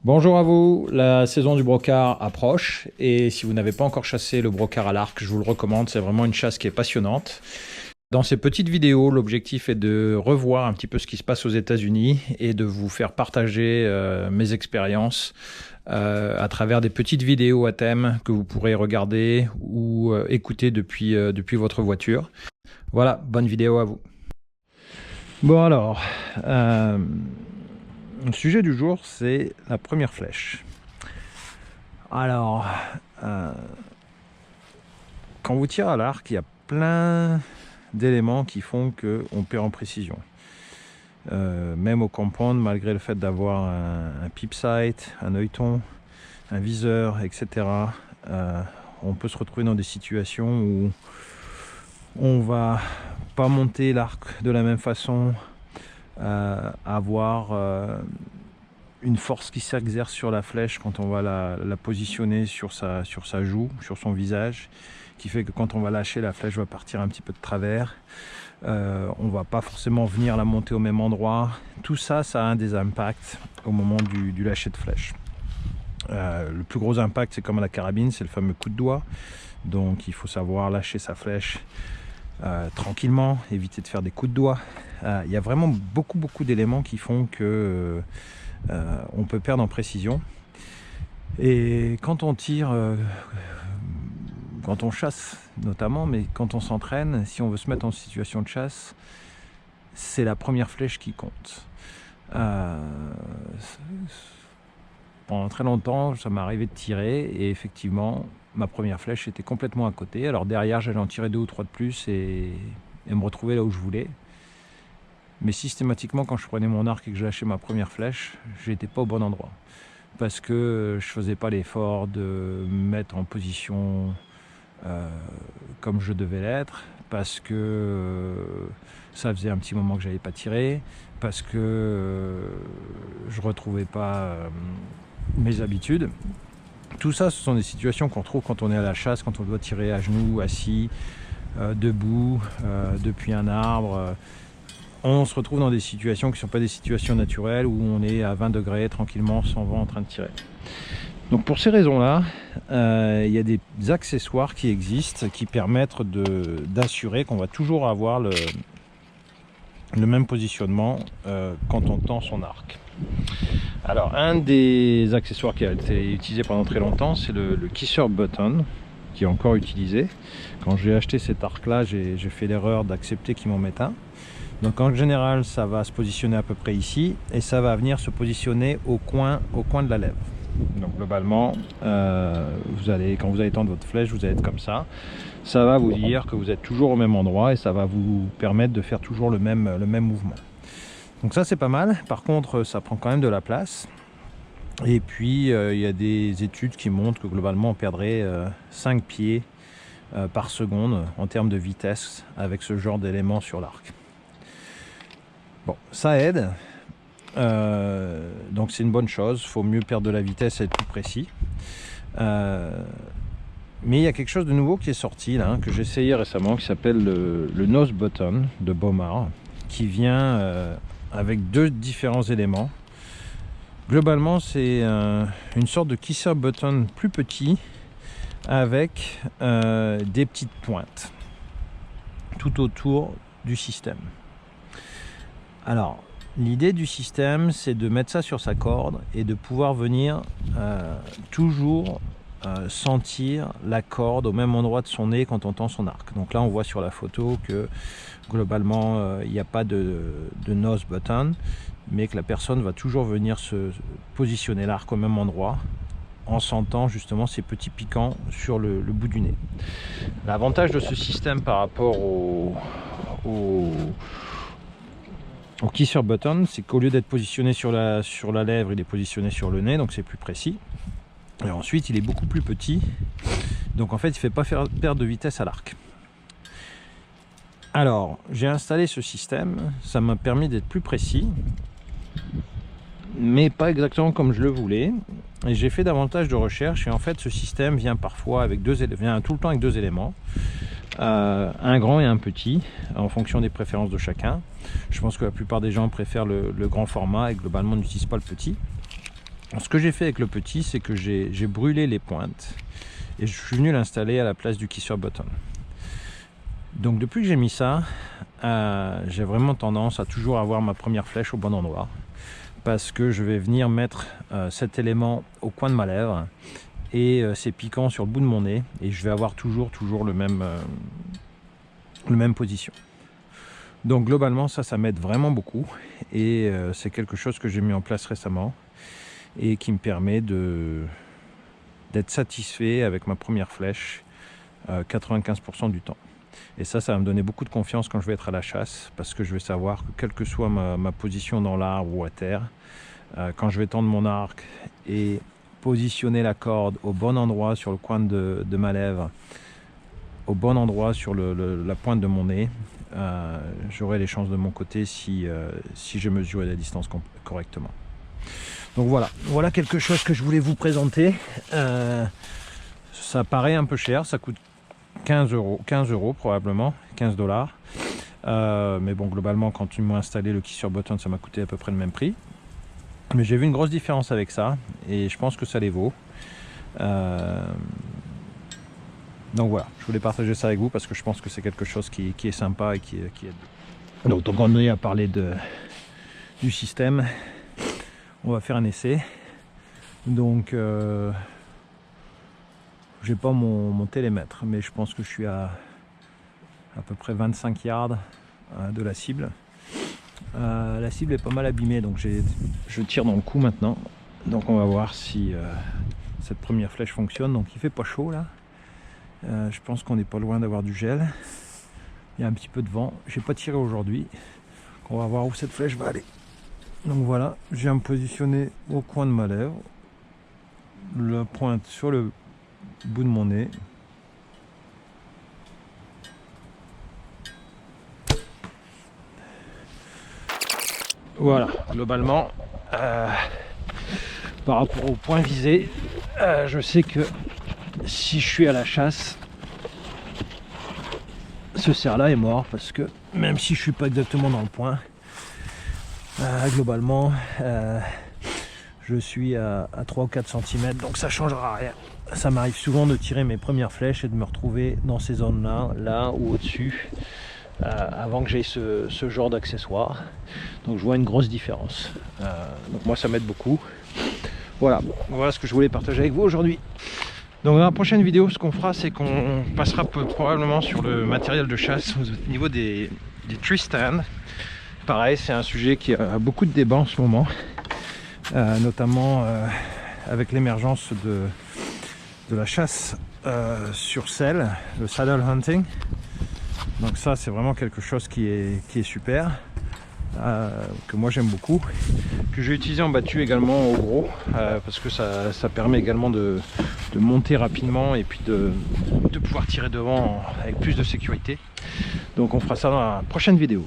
Bonjour à vous, la saison du brocart approche et si vous n'avez pas encore chassé le brocart à l'arc, je vous le recommande, c'est vraiment une chasse qui est passionnante. Dans ces petites vidéos, l'objectif est de revoir un petit peu ce qui se passe aux États-Unis et de vous faire partager mes expériences à travers des petites vidéos à thème que vous pourrez regarder ou écouter depuis votre voiture. Voilà, bonne vidéo à vous. Bon alors, le sujet du jour, c'est la première flèche. Alors, quand vous tirez à l'arc, il y a plein d'éléments qui font qu'on perd en précision. Même au compound, malgré le fait d'avoir un peep sight, un œilleton, un viseur, etc., on peut se retrouver dans des situations où on va pas monter l'arc de la même façon, avoir une force qui s'exerce sur la flèche quand on va la positionner sur sa joue, sur son visage, qui fait que quand on va lâcher, la flèche va partir un petit peu de travers. On va pas forcément venir la monter au même endroit. Tout ça, ça a des impacts au moment du lâcher de flèche. Le plus gros impact, c'est comme à la carabine, c'est le fameux coup de doigt. Donc il faut savoir lâcher sa flèche tranquillement, éviter de faire des coups de doigt. Il y a vraiment beaucoup d'éléments qui font que on peut perdre en précision. Et quand on tire, quand on chasse notamment, mais quand on s'entraîne, si on veut se mettre en situation de chasse, c'est la première flèche qui compte. Pendant très longtemps, ça m'est arrivé de tirer et effectivement, ma première flèche était complètement à côté. Alors derrière, j'allais en tirer 2 ou 3 de plus et me retrouver là où je voulais. Mais systématiquement, quand je prenais mon arc et que je lâchais ma première flèche, j'étais pas au bon endroit. Parce que je faisais pas l'effort de me mettre en position comme je devais l'être, parce que ça faisait un petit moment que j'avais pas tiré, parce que je retrouvais pas mes habitudes. Tout ça, ce sont des situations qu'on retrouve quand on est à la chasse, quand on doit tirer à genoux, assis, debout, depuis un arbre. On se retrouve dans des situations qui ne sont pas des situations naturelles, où on est à 20 degrés tranquillement, sans vent, en train de tirer. Donc pour ces raisons-là, il y a des accessoires qui existent, qui permettent d'assurer qu'on va toujours avoir le même positionnement quand on tend son arc. Alors un des accessoires qui a été utilisé pendant très longtemps, c'est le kisser button, qui est encore utilisé. Quand j'ai acheté cet arc là, j'ai fait l'erreur d'accepter qu'ils m'en mettent un. Donc en général, ça va se positionner à peu près ici et ça va venir se positionner au coin de la lèvre. Donc globalement, quand vous allez tendre votre flèche, vous allez être comme ça. Ça va vous dire que vous êtes toujours au même endroit et ça va vous permettre de faire toujours le même mouvement. Donc ça, c'est pas mal. Par contre, ça prend quand même de la place. Et puis, il y a des études qui montrent que globalement, on perdrait 5 pieds par seconde en termes de vitesse avec ce genre d'éléments sur l'arc. Bon, ça aide. Donc c'est une bonne chose. Il faut mieux perdre de la vitesse et être plus précis. Mais il y a quelque chose de nouveau qui est sorti là, que j'ai essayé récemment, qui s'appelle le nose button de Bowmar, qui vient avec 2 différents éléments. Globalement, c'est une sorte de kisser button plus petit avec des petites pointes tout autour du système. Alors, l'idée du système, c'est de mettre ça sur sa corde et de pouvoir venir toujours sentir la corde au même endroit de son nez quand on tend son arc. Donc là, on voit sur la photo que globalement, il n'y a pas de nose button, mais que la personne va toujours venir se positionner l'arc au même endroit en sentant justement ces petits piquants sur le bout du nez. L'avantage de ce système par rapport au kisser button, c'est qu'au lieu d'être positionné sur la lèvre, il est positionné sur le nez, donc c'est plus précis. Et ensuite, il est beaucoup plus petit, donc en fait, il ne fait pas perdre de vitesse à l'arc. Alors, j'ai installé ce système, ça m'a permis d'être plus précis, mais pas exactement comme je le voulais. Et j'ai fait davantage de recherches, et en fait, ce système vient parfois avec tout le temps avec 2 éléments. Un grand et un petit, en fonction des préférences de chacun. Je pense que la plupart des gens préfèrent le grand format et globalement n'utilisent pas le petit. Alors, ce que j'ai fait avec le petit, c'est que j'ai brûlé les pointes et je suis venu l'installer à la place du Kisser Button. Donc depuis que j'ai mis ça, j'ai vraiment tendance à toujours avoir ma première flèche au bon endroit, parce que je vais venir mettre cet élément au coin de ma lèvre et c'est piquant sur le bout de mon nez, et je vais avoir toujours le même position. Donc globalement ça m'aide vraiment beaucoup, et c'est quelque chose que j'ai mis en place récemment et qui me permet d'être satisfait avec ma première flèche 95% du temps. Et ça va me donner beaucoup de confiance quand je vais être à la chasse, parce que je vais savoir que quelle que soit ma position dans l'arbre ou à terre, quand je vais tendre mon arc et positionner la corde au bon endroit sur le coin de ma lèvre, au bon endroit sur la pointe de mon nez, j'aurai les chances de mon côté si je mesurais la distance correctement. Donc voilà quelque chose que je voulais vous présenter. Ça paraît un peu cher, ça coûte 15 euros probablement, 15 $. Mais bon, globalement, quand ils m'ont installé le Kisser Button, ça m'a coûté à peu près le même prix. Mais j'ai vu une grosse différence avec ça, et je pense que ça les vaut. Donc voilà, je voulais partager ça avec vous parce que je pense que c'est quelque chose qui est sympa et qui aide. Donc on est à parler du système. On va faire un essai. Donc j'ai pas mon télémètre, mais je pense que je suis à peu près 25 yards de la cible. La cible est pas mal abîmée, donc je tire dans le coup maintenant. Donc on va voir si cette première flèche fonctionne. Donc il fait pas chaud là. Je pense qu'on n'est pas loin d'avoir du gel. Il y a un petit peu de vent. J'ai pas tiré aujourd'hui. On va voir où cette flèche va aller. Donc voilà, je viens me positionner au coin de ma lèvre, la pointe sur le bout de mon nez. Voilà, globalement, par rapport au point visé, je sais que si je suis à la chasse, ce cerf-là est mort, parce que même si je suis pas exactement dans le point, globalement, je suis à 3 ou 4 cm, donc ça changera rien. Ça m'arrive souvent de tirer mes premières flèches et de me retrouver dans ces zones-là, là ou au-dessus, avant que j'aie ce genre d'accessoire. Donc je vois une grosse différence. Donc moi ça m'aide beaucoup. Voilà ce que je voulais partager avec vous aujourd'hui. Donc dans la prochaine vidéo, ce qu'on fera, c'est qu'on passera probablement sur le matériel de chasse au niveau des tree stands. Pareil, c'est un sujet qui a beaucoup de débats en ce moment, notamment avec l'émergence de la chasse sur selle, le saddle hunting. Donc ça, c'est vraiment quelque chose qui est super, que moi j'aime beaucoup, que j'ai utilisé en battue également au gros, parce que ça permet également de monter rapidement et puis de pouvoir tirer devant avec plus de sécurité. Donc on fera ça dans la prochaine vidéo.